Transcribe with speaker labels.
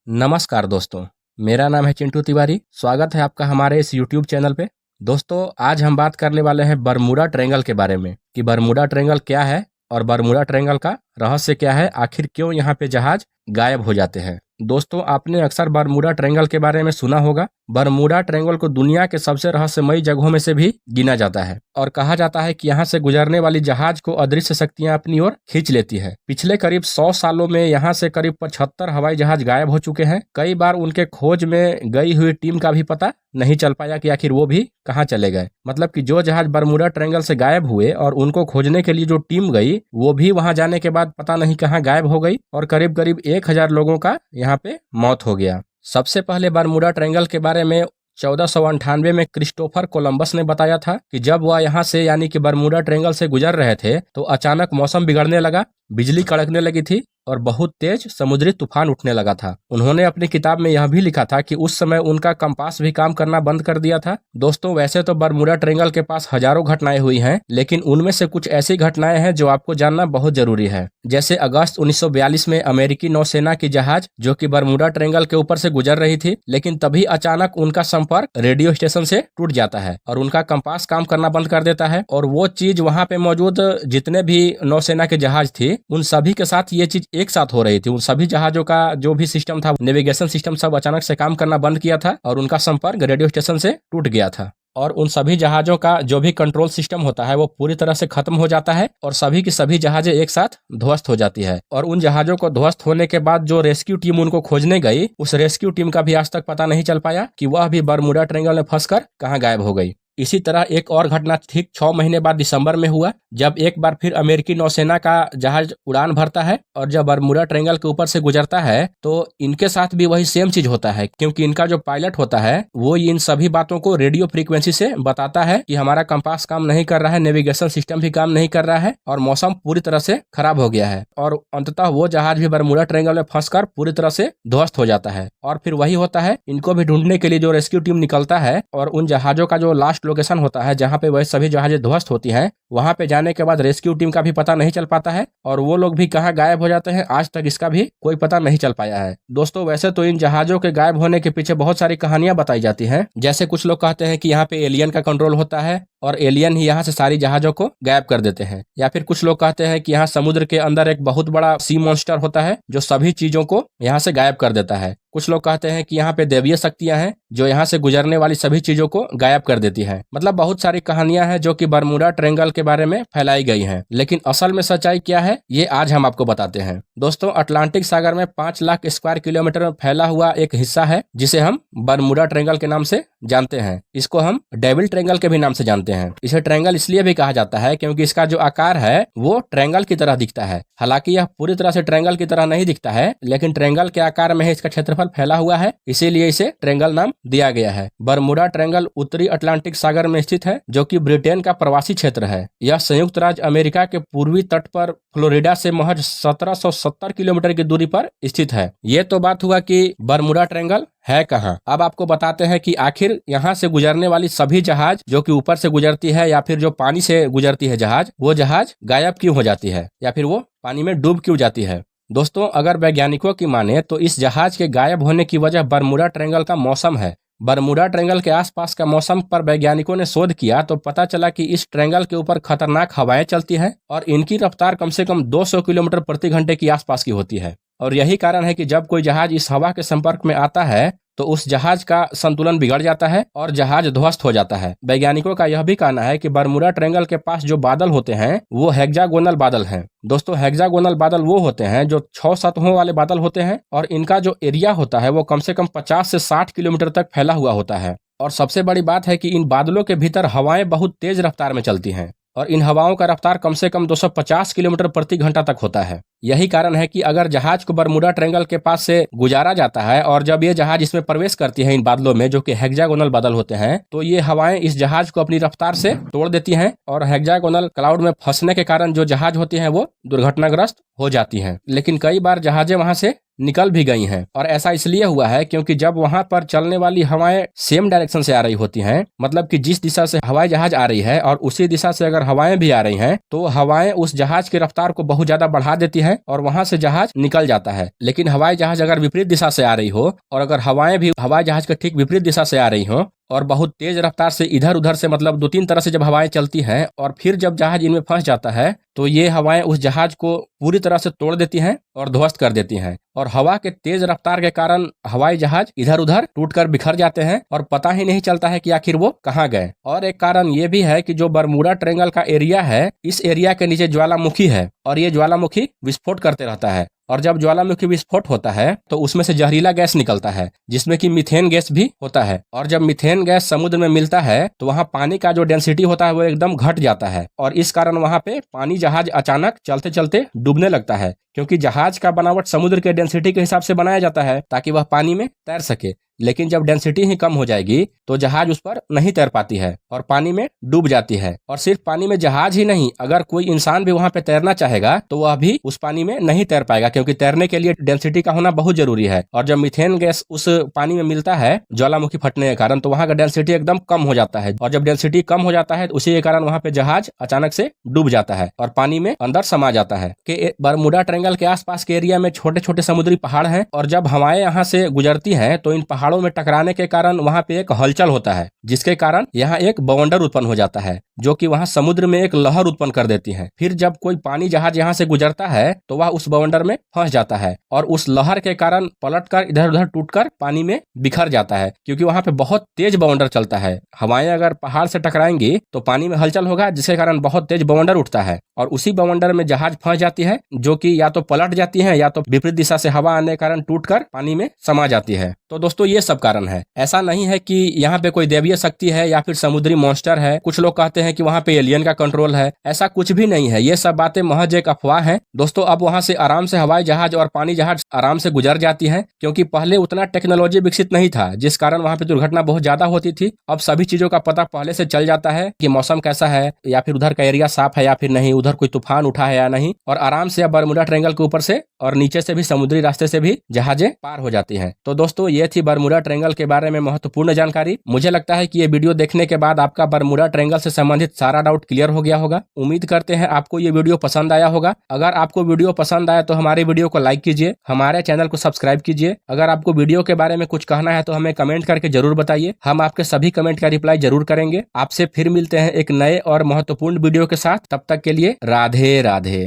Speaker 1: नमस्कार दोस्तों, मेरा नाम है चिंटू तिवारी। स्वागत है आपका हमारे इस यूट्यूब चैनल पे। दोस्तों, आज हम बात करने वाले हैं बरमूडा ट्रायंगल के बारे में कि बरमूडा ट्रायंगल क्या है और बरमूडा ट्रायंगल का रहस्य क्या है, आखिर क्यों यहाँ पे जहाज गायब हो जाते हैं। दोस्तों, आपने अक्सर बरमूडा ट्रायंगल के बारे में सुना होगा। बरमूडा ट्रायंगल को दुनिया के सबसे रहस्यमयी जगहों में से भी गिना जाता है और कहा जाता है कि यहाँ से गुजरने वाली जहाज को अदृश्य शक्तियां अपनी ओर खींच लेती है। पिछले करीब 100 सालों में यहाँ से करीब 75 हवाई जहाज गायब हो चुके हैं। कई बार उनके खोज में गई हुई टीम का भी पता नहीं चल पाया कि आखिर वो भी कहाँ चले गए। मतलब कि जो जहाज बरमूडा ट्रायंगल से गायब हुए और उनको खोजने के लिए जो टीम गई, वो भी वहां जाने के बाद पता नहीं कहाँ गायब हो गई और करीब करीब 1000 लोगों का यहाँ पे मौत हो गया। सबसे पहले बरमूडा ट्रायंगल के बारे में 1498 में क्रिस्टोफर कोलंबस ने बताया था कि जब वह यहाँ से यानी कि बरमूडा ट्रायंगल से गुजर रहे थे तो अचानक मौसम बिगड़ने लगा, बिजली कड़कने लगी थी और बहुत तेज समुद्री तूफान उठने लगा था। उन्होंने अपनी किताब में यह भी लिखा था कि उस समय उनका कंपास भी काम करना बंद कर दिया था। दोस्तों, वैसे तो बरमूडा ट्रायंगल के पास हजारों घटनाएं हुई हैं, लेकिन उनमें से कुछ ऐसी घटनाएं हैं जो आपको जानना बहुत जरूरी है। जैसे अगस्त 1942 में अमेरिकी नौसेना की जहाज जो कि बरमूडा ट्रायंगल के ऊपर से गुजर रही थी, लेकिन तभी अचानक उनका संपर्क रेडियो स्टेशन से टूट जाता है और उनका कंपास काम करना बंद कर देता है। और वो चीज वहां पे मौजूद जितने भी नौसेना के जहाज थे, उन सभी के साथ ये चीज एक साथ हो रही थी। उन सभी जहाजों का जो भी सिस्टम था, नेविगेशन सिस्टम, सब अचानक से काम करना बंद किया था और उनका संपर्क रेडियो स्टेशन से टूट गया था। और उन सभी जहाजों का जो भी कंट्रोल सिस्टम होता है वो पूरी तरह से खत्म हो जाता है और सभी की सभी जहाजें एक साथ ध्वस्त हो जाती है। और उन जहाजों को ध्वस्त होने के बाद जो रेस्क्यू टीम उनको खोजने गई, उस रेस्क्यू टीम का भी आज तक पता नहीं चल पाया कि वह भी बरमूडा ट्रायंगल में फंसकर कहाँ गायब हो गई। इसी तरह एक और घटना ठीक 6 महीने बाद दिसंबर में हुआ, जब एक बार फिर अमेरिकी नौसेना का जहाज उड़ान भरता है और जब बरमूडा ट्रायंगल के ऊपर से गुजरता है तो इनके साथ भी वही सेम चीज होता है, क्योंकि इनका जो पायलट होता है वो इन सभी बातों को रेडियो फ्रीक्वेंसी से बताता है कि हमारा कंपास काम नहीं कर रहा है, नेविगेशन सिस्टम भी काम नहीं कर रहा है और मौसम पूरी तरह से खराब हो गया है। और अंततः वो जहाज भी बरमूडा ट्रायंगल में फंसकर पूरी तरह से ध्वस्त हो जाता है। और फिर वही होता है, इनको भी ढूंढने के लिए जो रेस्क्यू टीम निकलता है और उन जहाजों का जो लास्ट लोकेशन होता है जहां पे वह सभी जहाजें ध्वस्त होती हैं, वहां पे जाने के बाद रेस्क्यू टीम का भी पता नहीं चल पाता है और वो लोग भी कहां गायब हो जाते हैं, आज तक इसका भी कोई पता नहीं चल पाया है। दोस्तों, वैसे तो इन जहाजों के गायब होने के पीछे बहुत सारी कहानियां बताई जाती हैं। जैसे कुछ लोग कहते हैं कि यहाँ पे एलियन का कंट्रोल होता है और एलियन ही यहाँ से सारी जहाजों को गायब कर देते हैं, या फिर कुछ लोग कहते हैं कि यहाँ समुद्र के अंदर एक बहुत बड़ा सी मॉन्स्टर होता है जो सभी चीजों को यहाँ से गायब कर देता है। कुछ लोग कहते हैं कि यहाँ पे दैवीय शक्तियां हैं जो यहाँ से गुजरने वाली सभी चीजों को गायब कर देती हैं। मतलब बहुत सारी कहानियां हैं जो कि बरमूडा ट्रायंगल के बारे में फैलाई गई हैं, लेकिन असल में सच्चाई क्या है ये आज हम आपको बताते हैं। दोस्तों, अटलांटिक सागर में 5 लाख स्क्वायर किलोमीटर में फैला हुआ एक हिस्सा है जिसे हम बरमूडा ट्रायंगल के नाम से जानते हैं। इसको हम डेविल ट्रायंगल के भी नाम से जानते हैं। इसे ट्रायंगल इसलिए भी कहा जाता है क्योंकि इसका जो आकार है वो ट्रायंगल की तरह दिखता है। हालांकि यह पूरी तरह से ट्रायंगल की तरह नहीं दिखता है, लेकिन ट्रायंगल के आकार में ही इसका क्षेत्रफल फैला हुआ है, इसीलिए इसे ट्रायंगल नाम दिया गया है। बरमूडा ट्रायंगल उत्तरी अटलांटिक सागर में स्थित है जो कि ब्रिटेन का प्रवासी क्षेत्र है। यह संयुक्त राज्य अमेरिका के पूर्वी तट पर फ्लोरिडा से महज 1770 किलोमीटर की दूरी पर स्थित है। ये तो बात हुआ कि बरमूडा ट्रायंगल है कहाँ। अब आपको बताते हैं कि आखिर यहाँ से गुजरने वाली सभी जहाज जो कि ऊपर से गुजरती है या फिर जो पानी से गुजरती है जहाज, वो जहाज गायब क्यों हो जाती है या फिर वो पानी में डूब क्यों जाती है। दोस्तों, अगर वैज्ञानिकों की माने तो इस जहाज के गायब होने की वजह बरमूडा ट्रायंगल का मौसम है। बरमूडा ट्रायंगल के आसपास का मौसम पर वैज्ञानिकों ने शोध किया तो पता चला कि इस ट्रायंगल के ऊपर खतरनाक हवाएं चलती हैं और इनकी रफ्तार कम से कम 200 किलोमीटर प्रति घंटे की आसपास की होती है। और यही कारण है कि जब कोई जहाज इस हवा के संपर्क में आता है तो उस जहाज का संतुलन बिगड़ जाता है और जहाज ध्वस्त हो जाता है। वैज्ञानिकों का यह भी कहना है कि बरमूडा ट्रायंगल के पास जो बादल होते हैं वो हेक्सागोनल बादल हैं। दोस्तों, हेक्सागोनल बादल वो होते हैं जो 6 सतहों वाले बादल होते हैं और इनका जो एरिया होता है वो कम से कम 50 से 60 किलोमीटर तक फैला हुआ होता है। और सबसे बड़ी बात है कि इन बादलों के भीतर हवाएं बहुत तेज रफ्तार में चलती हैं और इन हवाओं का रफ्तार कम से कम 250 किलोमीटर प्रति घंटा तक होता है। यही कारण है कि अगर जहाज को बरमूडा ट्रायंगल के पास से गुजारा जाता है और जब ये जहाज इसमें प्रवेश करती है इन बादलों में जो कि हेक्सागोनल बादल होते हैं, तो ये हवाएं इस जहाज को अपनी रफ्तार से तोड़ देती हैं और हेक्सागोनल क्लाउड में फंसने के कारण जो जहाज होती हैं वो दुर्घटनाग्रस्त हो जाती हैं। लेकिन कई बार जहाजें वहां से निकल भी गई हैं और ऐसा इसलिए हुआ है क्योंकि जब वहां पर चलने वाली हवाएं सेम डायरेक्शन से आ रही होती हैं, मतलब कि जिस दिशा से हवाई जहाज आ रही है और उसी दिशा से अगर हवाएं भी आ रही हैं तो हवाएं उस जहाज की रफ्तार को बहुत ज्यादा बढ़ा देती है है और वहां से जहाज निकल जाता है। लेकिन हवाई जहाज अगर विपरीत दिशा से आ रही हो और अगर हवाएं भी हवाई जहाज के ठीक विपरीत दिशा से आ रही हो और बहुत तेज रफ्तार से इधर उधर से मतलब 2-3 तरह से जब हवाएं चलती हैं और फिर जब जहाज इनमें फंस जाता है तो ये हवाएं उस जहाज को पूरी तरह से तोड़ देती हैं और ध्वस्त कर देती हैं और हवा के तेज रफ्तार के कारण हवाई जहाज इधर उधर टूटकर बिखर जाते हैं और पता ही नहीं चलता है कि आखिर वो कहाँ गए। और एक कारण ये भी है कि जो बरमूडा ट्रायंगल का एरिया है, इस एरिया के नीचे ज्वालामुखी है और ये ज्वालामुखी विस्फोट करते रहता है और जब ज्वालामुखी विस्फोट होता है तो उसमें से जहरीला गैस निकलता है जिसमें कि मीथेन गैस भी होता है और जब मीथेन गैस समुद्र में मिलता है तो वहाँ पानी का जो डेंसिटी होता है वो एकदम घट जाता है और इस कारण वहाँ पे पानी जहाज अचानक चलते चलते डूबने लगता है, क्योंकि जहाज का बनावट समुद्र के डेंसिटी के हिसाब से बनाया जाता है ताकि वह पानी में तैर सके। लेकिन जब डेंसिटी ही कम हो जाएगी तो जहाज उस पर नहीं तैर पाती है और पानी में डूब जाती है। और सिर्फ पानी में जहाज ही नहीं, अगर कोई इंसान भी वहां पे तैरना चाहेगा तो वह भी उस पानी में नहीं तैर पाएगा, क्योंकि तैरने के लिए डेंसिटी का होना बहुत जरूरी है। और जब मीथेन गैस उस पानी में मिलता है ज्वालामुखी फटने के कारण तो वहां का डेंसिटी एकदम कम हो जाता है और जब डेंसिटी कम हो जाता है उसी के कारण वहां पे जहाज अचानक से डूब जाता है और पानी में अंदर समा जाता है। कि बरमूडा ट्रायंगल के आसपास के एरिया में छोटे छोटे समुद्री पहाड़ हैं और जब हवाएं यहाँ से गुजरती हैं तो इन पहाड़ों में टकराने के कारण वहां पे एक हलचल होता है जिसके कारण यहाँ एक बवंडर उत्पन्न हो जाता है जो कि वहां समुद्र में एक लहर उत्पन्न कर देती है। फिर जब कोई पानी जहाज यहाँ से गुजरता है तो वह उस बवंडर में फंस जाता है और उस लहर के कारण पलटकर इधर उधर टूटकर पानी में बिखर जाता है, क्योंकि वहां पे बहुत तेज बवंडर चलता है। हवाएं अगर पहाड़ से टकराएंगी तो पानी में हलचल होगा जिसके कारण बहुत तेज बवंडर उठता है और उसी बवंडर में जहाज फंस जाती है जो कि या तो पलट जाती है या तो विपरीत दिशा से हवा आने के कारण टूटकर पानी में समा जाती है। तो दोस्तों ये सब कारण है। ऐसा नहीं है कि यहाँ पे कोई देवीय शक्ति है या फिर समुद्री मॉन्स्टर है। कुछ लोग कहते हैं कि वहाँ पे एलियन का कंट्रोल है, ऐसा कुछ भी नहीं है। ये सब बातें महज एक अफवाह है दोस्तों। अब वहाँ से आराम से हवाई जहाज और पानी जहाज आराम से गुजर जाती है, क्योंकि पहले उतना टेक्नोलॉजी विकसित नहीं था जिस कारण वहाँ पे दुर्घटना बहुत ज्यादा होती थी। अब सभी चीजों का पता पहले से चल जाता है कि मौसम कैसा है या फिर उधर का एरिया साफ है या फिर नहीं, उधर कोई तूफान उठा है या नहीं, और आराम से अब बरमूडा ट्रायंगल के ऊपर से और नीचे से भी समुद्री रास्ते से भी जहाजें पार हो जाती हैं। तो दोस्तों ये थी बरमूडा ट्रायंगल के बारे में महत्वपूर्ण जानकारी। मुझे लगता है कि ये वीडियो देखने के बाद आपका बरमूडा ट्रायंगल से संबंधित सारा डाउट क्लियर हो गया होगा। उम्मीद करते हैं आपको ये वीडियो पसंद आया होगा। अगर आपको वीडियो पसंद आया तो हमारे वीडियो को लाइक कीजिए, हमारे चैनल को सब्सक्राइब कीजिए। अगर आपको वीडियो के बारे में कुछ कहना है तो हमें कमेंट करके जरूर बताइए, हम आपके सभी कमेंट का रिप्लाई जरूर करेंगे। आपसे फिर मिलते हैं एक नए और महत्वपूर्ण वीडियो के साथ। तब तक के लिए राधे राधे।